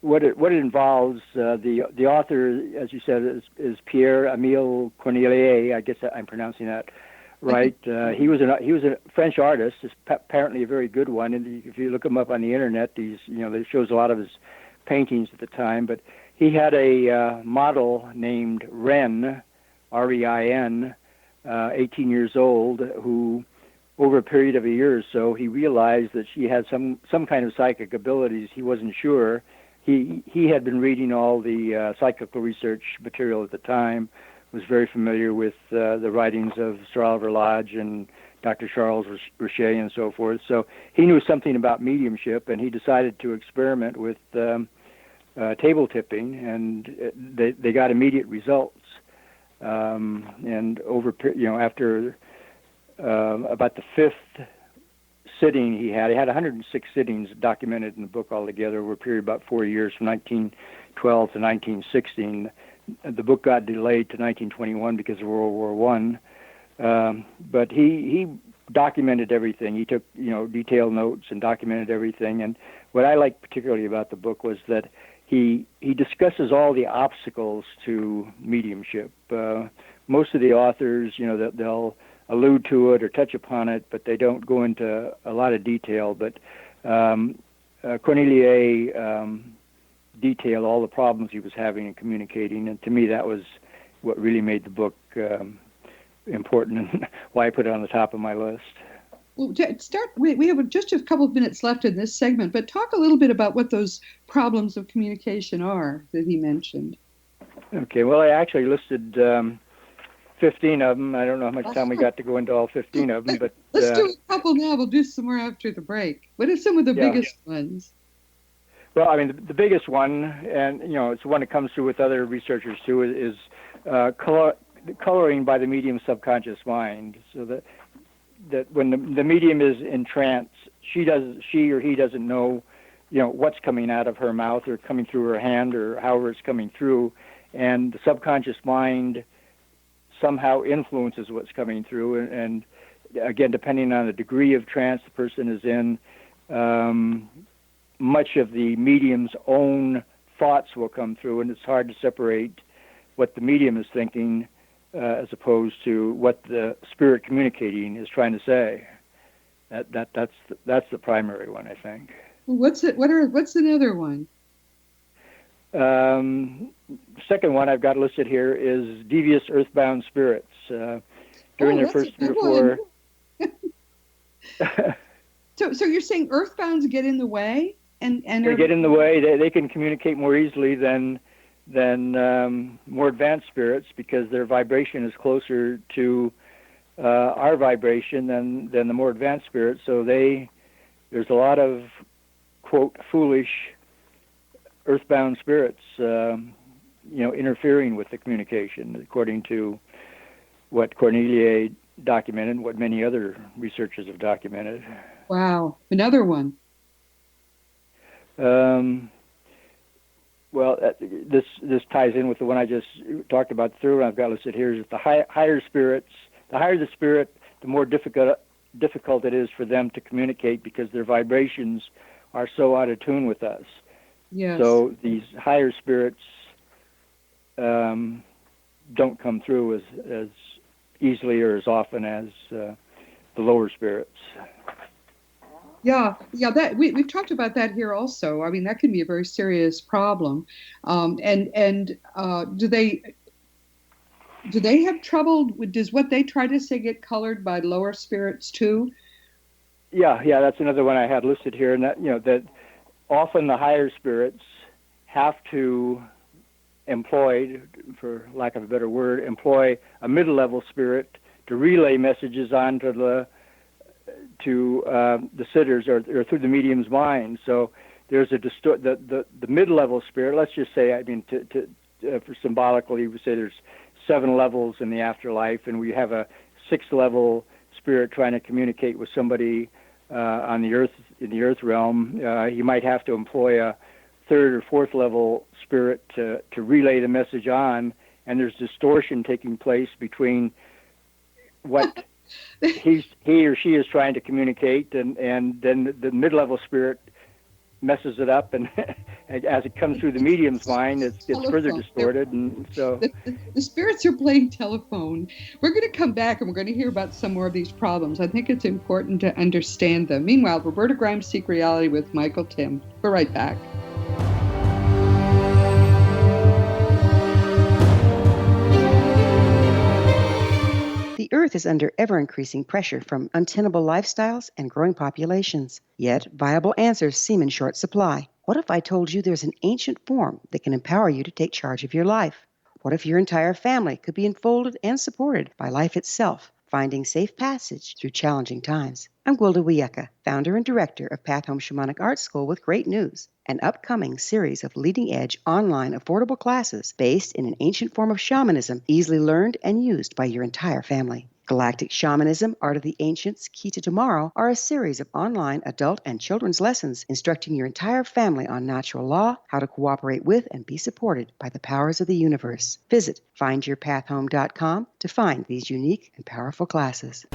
what it involves, the author, as you said, is Pierre-Emile Cornelier. I guess I'm pronouncing that right. He was a French artist, apparently a very good one. And if you look him up on the internet, there shows a lot of his paintings at the time, but he had a model named Ren, R-E-I-N, 18 years old, who, over a period of a year or so, he realized that she had some kind of psychic abilities. He wasn't sure. He had been reading all the psychical research material at the time, was very familiar with the writings of Sir Oliver Lodge and Dr. Charles Richet and so forth. So he knew something about mediumship, and he decided to experiment with table tipping, and they got immediate results. And after about the fifth sitting he had 106 sittings documented in the book altogether over a period of about 4 years, from 1912 to 1916. The book got delayed to 1921 because of World War I. But he documented everything. He took detailed notes and documented everything. And what I liked particularly about the book was that he discusses all the obstacles to mediumship. Most of the authors, they'll allude to it or touch upon it, but they don't go into a lot of detail. But Cornelier detailed all the problems he was having in communicating, and to me that was what really made the book important and why I put it on the top of my list. Well, we have just a couple of minutes left in this segment, but talk a little bit about what those problems of communication are that he mentioned. Okay, well, I actually listed 15 of them. I don't know how much time we got to go into all 15 of them, but let's do a couple now. We'll do some more after the break. What are some of the biggest ones? Well, I mean, the biggest one, and it's the one that comes through with other researchers too, is coloring by the medium's subconscious mind. So that when the medium is in trance, she or he doesn't know, what's coming out of her mouth or coming through her hand or however it's coming through, and the subconscious mind somehow influences what's coming through. And again, depending on the degree of trance the person is in, much of the medium's own thoughts will come through, and it's hard to separate what the medium is thinking as opposed to what the spirit communicating is trying to say. That's the primary one, I think. What's another one? Second one I've got listed here is devious earthbound spirits. During their first 3 or 4. So you're saying earthbounds get in the way, and they get in the way. They can communicate more easily than more advanced spirits because their vibration is closer to our vibration than the more advanced spirits. So there's a lot of, quote, foolish earthbound spirits, interfering with the communication, according to what Cornelier documented, what many other researchers have documented. Wow. Another one. Well, this ties in with the one I just talked about. The third one I've got listed here is the higher spirits. The higher the spirit, the more difficult it is for them to communicate because their vibrations are so out of tune with us. Yes. So these higher spirits don't come through as easily or as often as the lower spirits. Yeah. That we've talked about that here also. I mean, that can be a very serious problem. Do they have trouble? Does what they try to say get colored by lower spirits too? Yeah, that's another one I had listed here, and that often the higher spirits have to employ, for lack of a better word, a mid-level spirit to relay messages on to the sitters or through the medium's mind. So there's the mid-level spirit. Let's just say, I mean, for symbolically, we say there's 7 levels in the afterlife, and we have a 6th level spirit trying to communicate with somebody on the earth, in the earth realm. He might have to employ a 3rd or 4th level spirit to relay the message on, and there's distortion taking place between what he or she is trying to communicate, and then the mid-level spirit messes it up, and as it comes through the medium's mind, it gets further distorted, and so the spirits are playing telephone. We're going to come back and we're going to hear about some more of these problems. I think it's important to understand them. Meanwhile, Roberta Grimes' Seek Reality with Michael Tymn. We're right back. The Earth is under ever-increasing pressure from untenable lifestyles and growing populations. Yet, viable answers seem in short supply. What if I told you there's an ancient form that can empower you to take charge of your life? What if your entire family could be enfolded and supported by life itself, finding safe passage through challenging times? I'm Gwilda Wiyaka, founder and director of Path Home Shamanic Art School, with great news: an upcoming series of leading-edge online affordable classes based in an ancient form of shamanism, easily learned and used by your entire family. Galactic Shamanism, Art of the Ancients, Key to Tomorrow are a series of online adult and children's lessons instructing your entire family on natural law, how to cooperate with and be supported by the powers of the universe. Visit findyourpathhome.com to find these unique and powerful classes.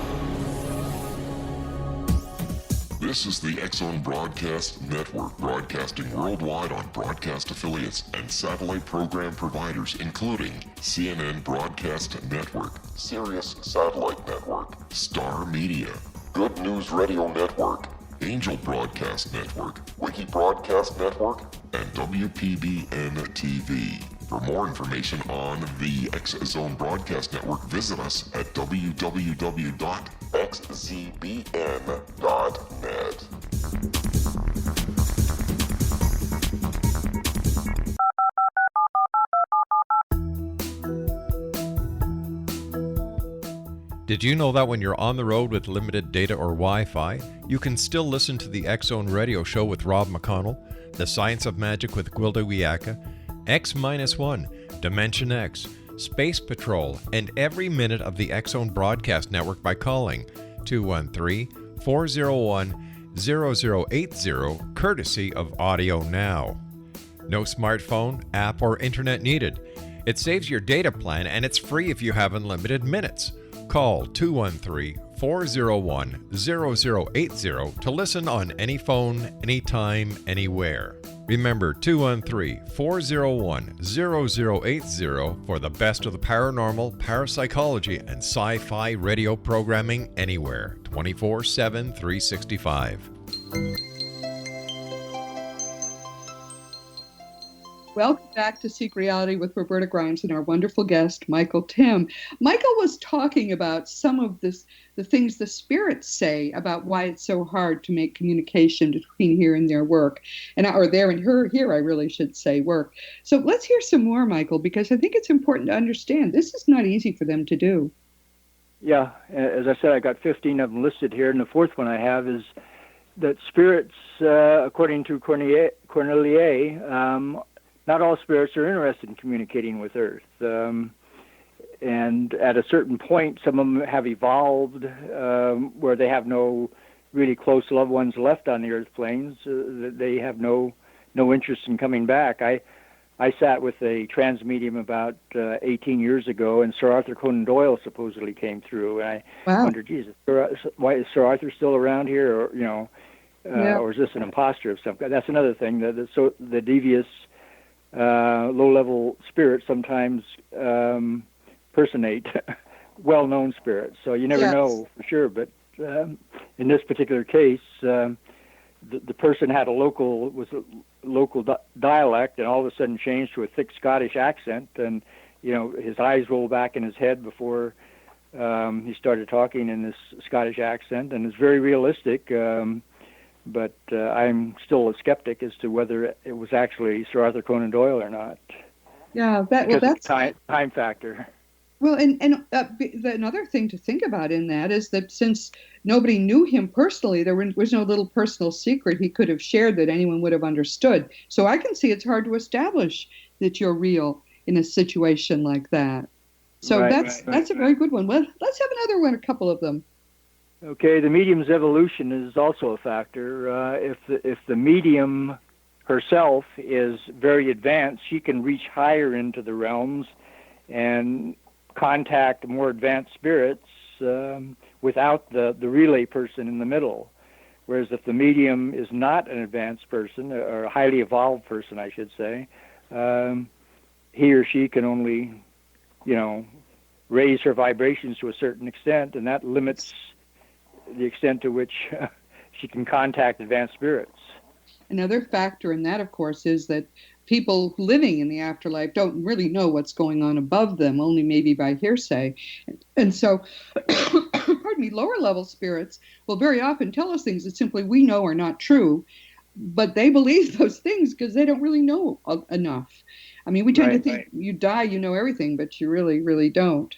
This is the X-Zone Broadcast Network, broadcasting worldwide on broadcast affiliates and satellite program providers, including CNN Broadcast Network, Sirius Satellite Network, Star Media, Good News Radio Network, Angel Broadcast Network, Wiki Broadcast Network, and WPBN TV. For more information on the X-Zone Broadcast Network, visit us at www.xzbn.net. Did you know that when you're on the road with limited data or Wi-Fi, you can still listen to the X-Zone Radio Show with Rob McConnell, The Science of Magic with Gwilda Wiyaka, X-1, Dimension X, Space Patrol, and every minute of the X-Zone Broadcast Network by calling 213-401-0080, courtesy of Audio Now. No smartphone, app, or internet needed. It saves your data plan, and it's free if you have unlimited minutes. Call 213-401-0080 to listen on any phone, anytime, anywhere. Remember 213-401-0080 for the best of the paranormal, parapsychology, and sci-fi radio programming anywhere, 24/7, 365. Welcome back to Seek Reality with Roberta Grimes and our wonderful guest, Michael Tymn. Michael was talking about some of the things the spirits say about why it's so hard to make communication between here and their work, or there and here, I really should say, work. So let's hear some more, Michael, because I think it's important to understand this is not easy for them to do. Yeah, as I said, I got 15 of them listed here, and the fourth one I have is that spirits, according to Cornelier, not all spirits are interested in communicating with Earth. And at a certain point, some of them have evolved where they have no really close loved ones left on the Earth planes. They have no interest in coming back. I sat with a trans medium about 18 years ago, and Sir Arthur Conan Doyle supposedly came through. And I Wow. wondered, Jesus, why is Sir Arthur still around here? Or Yeah. or is this an imposter of some kind? That's another thing. The devious, low-level spirits sometimes personate well-known spirits. So you never Yes. know for sure. But in this particular case, the person had a local dialect, and all of a sudden changed to a thick Scottish accent, and his eyes rolled back in his head before he started talking in this Scottish accent, and it's very realistic. But I'm still a skeptic as to whether it was actually Sir Arthur Conan Doyle or not. Yeah, Because that's of the time factor. well, and another thing to think about in that is that since nobody knew him personally, there was no little personal secret he could have shared that anyone would have understood. So I can see it's hard to establish that you're real in a situation like that. So that's a very good one. Well, let's have another one, a couple of them. Okay, the medium's evolution is also a factor. If the medium herself is very advanced, she can reach higher into the realms and contact more advanced spirits without the relay person in the middle. Whereas if the medium is not an advanced person, or a highly evolved person, I should say, he or she can only, raise her vibrations to a certain extent, and that limits the extent to which she can contact advanced spirits. Another factor in that, of course, is that people living in the afterlife don't really know what's going on above them, only maybe by hearsay. And so, pardon me, lower level spirits will very often tell us things that simply we know are not true, but they believe those things because they don't really know enough. I mean, we tend to think you die, you know everything, but you really, really don't.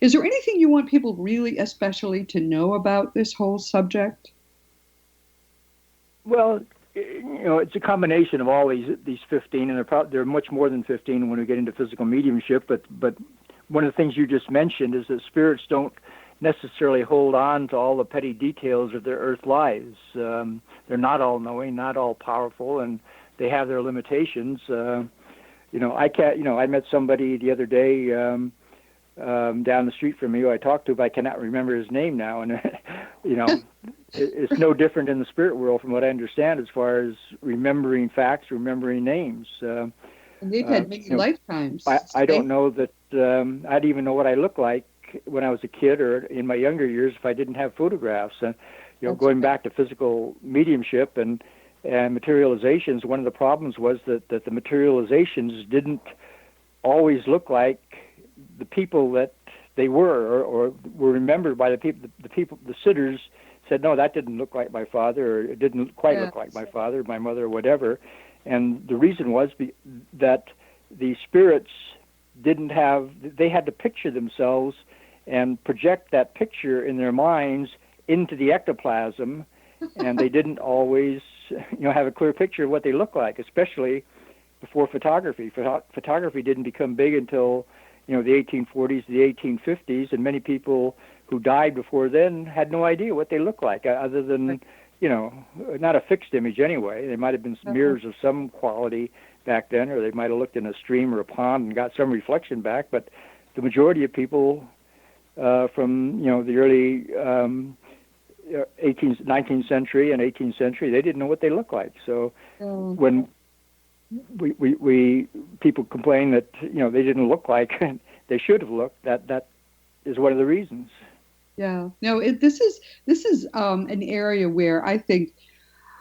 Is there anything you want people really especially to know about this whole subject? Well, it's a combination of all these 15, and there are much more than 15 when we get into physical mediumship. But one of the things you just mentioned is that spirits don't necessarily hold on to all the petty details of their earth lives. They're not all knowing, not all powerful, and they have their limitations. I met somebody the other day down the street from me who I talked to, but I cannot remember his name now. And it's no different in the spirit world, from what I understand, as far as remembering facts, remembering names. And they've had many lifetimes. I don't know that I'd even know what I looked like when I was a kid or in my younger years if I didn't have photographs. And going back to physical mediumship and materializations, one of the problems was that the materializations didn't always look like the people that they were, or were remembered by the people. The sitters said, no, that didn't look like my father, or it didn't quite look like my father, my mother, or whatever. And the reason was that the spirits they had to picture themselves and project that picture in their minds into the ectoplasm, and they didn't always have a clear picture of what they look like, especially before photography. Photography didn't become big until the 1840s, the 1850s, and many people who died before then had no idea what they looked like, other than not a fixed image anyway. They might have been mirrors of some quality back then, or they might have looked in a stream or a pond and got some reflection back. But the majority of people from the early 19th century and 18th century, they didn't know what they looked like. So when we people complain that they didn't look like they should have looked, that is one of the reasons. Yeah. No, this is an area where I think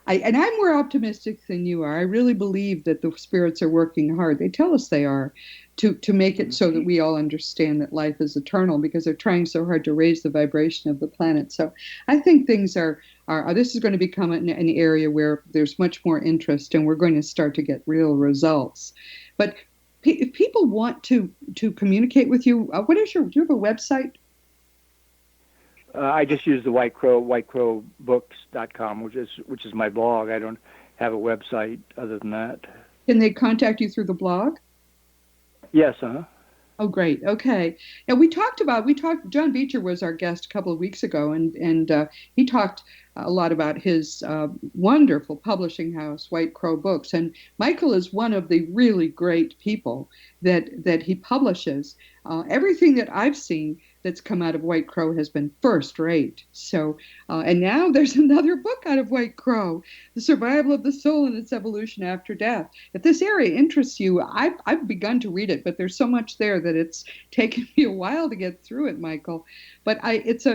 I'm more optimistic than you are. I really believe that the spirits are working hard. They tell us they are to make it so that we all understand that life is eternal, because they're trying so hard to raise the vibration of the planet. So I think things are this is going to become an area where there's much more interest, and we're going to start to get real results. But if people want to communicate with you, do you have a website? I just use the whitecrowbooks.com, which is my blog. I don't have a website other than that. Can they contact you through the blog? Yes, Oh, great. Okay. Now John Beecher was our guest a couple of weeks ago, and he talked a lot about his wonderful publishing house, White Crow Books. And Michael is one of the really great people that he publishes. Everything that I've seen that's come out of White Crow has been first rate. So, and now there's another book out of White Crow, The Survival of the Soul and Its Evolution After Death. If this area interests you, I've begun to read it, but there's so much there that it's taken me a while to get through it, Michael. But it's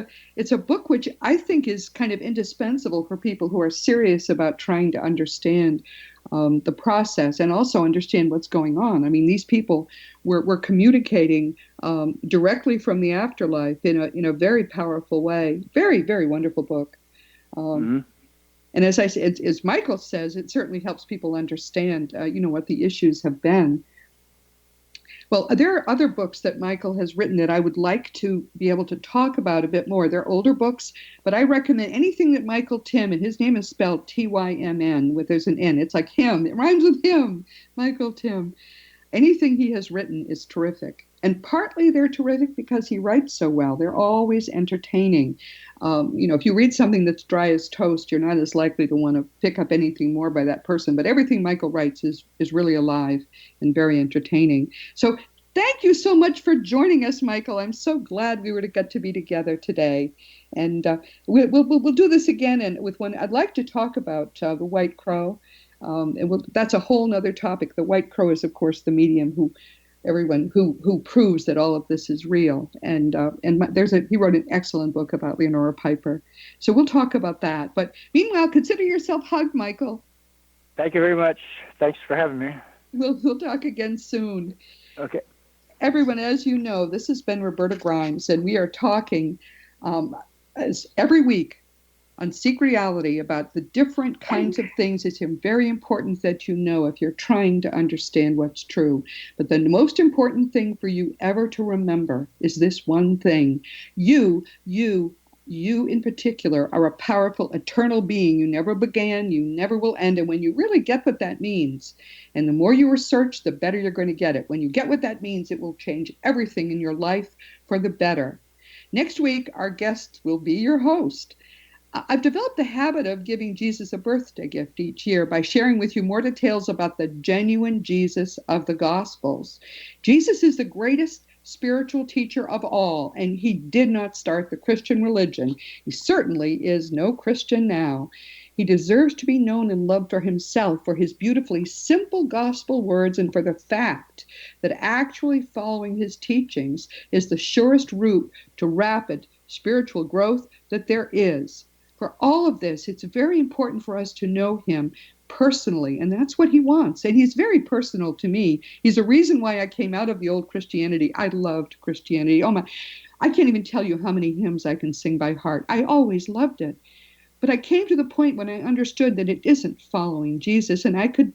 a book which I think is kind of indispensable for people who are serious about trying to understand the process and also understand what's going on. I mean, these people were communicating directly from the afterlife in a very powerful way. Very, very wonderful book. And as I say, as Michael says, it certainly helps people understand, what the issues have been. Well, there are other books that Michael has written that I would like to be able to talk about a bit more. They're older books, but I recommend anything that Michael Tymn, and his name is spelled Tymn, there's an N. It's like him. It rhymes with him, Michael Tymn. Anything he has written is terrific. And partly they're terrific because he writes so well. They're always entertaining. If you read something that's dry as toast, you're not as likely to want to pick up anything more by that person. But everything Michael writes is really alive and very entertaining. So thank you so much for joining us, Michael. I'm so glad we were to get to be together today. And we'll do this again. And with one, I'd like to talk about the White Crow. That's a whole nother topic. The White Crow is, of course, the medium who proves that all of this is real. And he wrote an excellent book about Leonora Piper. So we'll talk about that. But meanwhile, consider yourself hugged, Michael. Thank you very much. Thanks for having me. We'll talk again soon. Okay. Everyone, as you know, this has been Roberta Grimes, and we are talking every week on Seek Reality about the different kinds of things. It's very important that you know if you're trying to understand what's true. But the most important thing for you ever to remember is this one thing. You in particular are a powerful, eternal being. You never began, you never will end. And when you really get what that means, and the more you research, the better you're going to get it. When you get what that means, it will change everything in your life for the better. Next week, our guest will be your host. I've developed the habit of giving Jesus a birthday gift each year by sharing with you more details about the genuine Jesus of the Gospels. Jesus is the greatest spiritual teacher of all, and he did not start the Christian religion. He certainly is no Christian now. He deserves to be known and loved for himself, for his beautifully simple gospel words, and for the fact that actually following his teachings is the surest route to rapid spiritual growth that there is. For all of this, it's very important for us to know him personally, and that's what he wants. And he's very personal to me. He's a reason why I came out of the old Christianity. I loved Christianity. Oh my, I can't even tell you how many hymns I can sing by heart. I always loved it. But I came to the point when I understood that it isn't following Jesus, and I could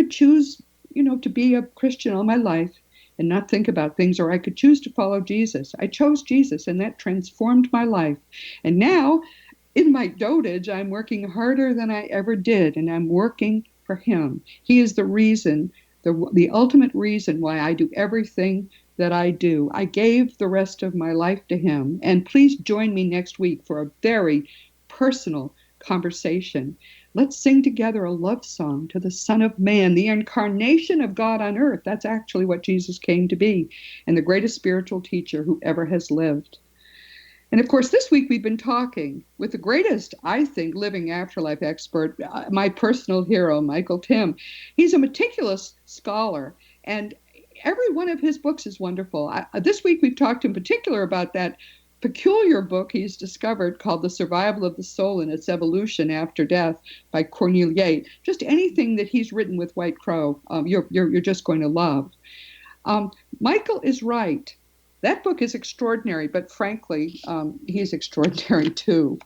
choose, to be a Christian all my life and not think about things, or I could choose to follow Jesus. I chose Jesus, and that transformed my life. And now, in my dotage, I'm working harder than I ever did, and I'm working for him. He is the reason, the ultimate reason why I do everything that I do. I gave the rest of my life to him. And please join me next week for a very personal conversation. Let's sing together a love song to the Son of Man, the incarnation of God on earth. That's actually what Jesus came to be, and the greatest spiritual teacher who ever has lived. And of course, this week we've been talking with the greatest, I think, living afterlife expert, my personal hero, Michael Tymn. He's a meticulous scholar, and every one of his books is wonderful. This week we've talked in particular about that peculiar book he's discovered called The Survival of the Soul and Its Evolution After Death by Cornel Yate. Just anything that he's written with White Crow, you're just going to love. Michael is right. That book is extraordinary, but frankly, he's extraordinary too.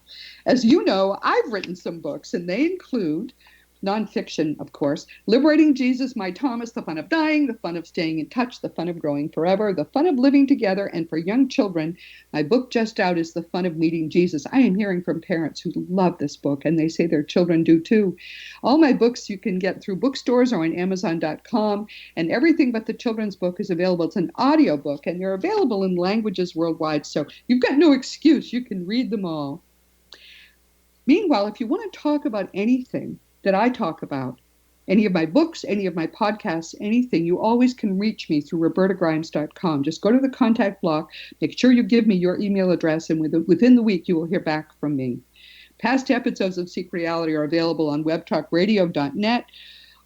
As you know, I've written some books, and they include nonfiction, of course, Liberating Jesus, My Thomas, The Fun of Dying, The Fun of Staying in Touch, The Fun of Growing Forever, The Fun of Living Together, and for young children, my book just out is The Fun of Meeting Jesus. I am hearing from parents who love this book, and they say their children do too. All my books you can get through bookstores or on Amazon.com, and everything but the children's book is available. It's an audio book, and they're available in languages worldwide, so you've got no excuse. You can read them all. Meanwhile, if you want to talk about anything that I talk about, any of my books, any of my podcasts, anything, you always can reach me through robertagrimes.com. Just go to the contact block, make sure you give me your email address, and within the week you will hear back from me. Past episodes of Seek Reality are available on webtalkradio.net,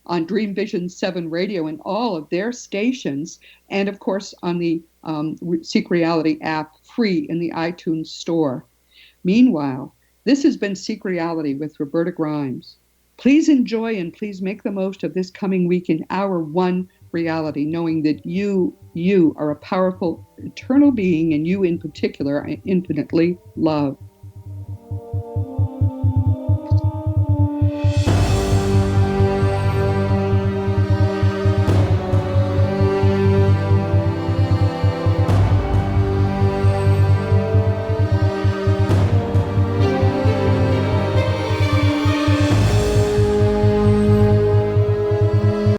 on Dream Vision 7 Radio and all of their stations, and of course on the Seek Reality app, free in the iTunes store. Meanwhile, this has been Seek Reality with Roberta Grimes. Please enjoy and please make the most of this coming week in our one reality, knowing that you are a powerful, eternal being, and you in particular are infinitely loved.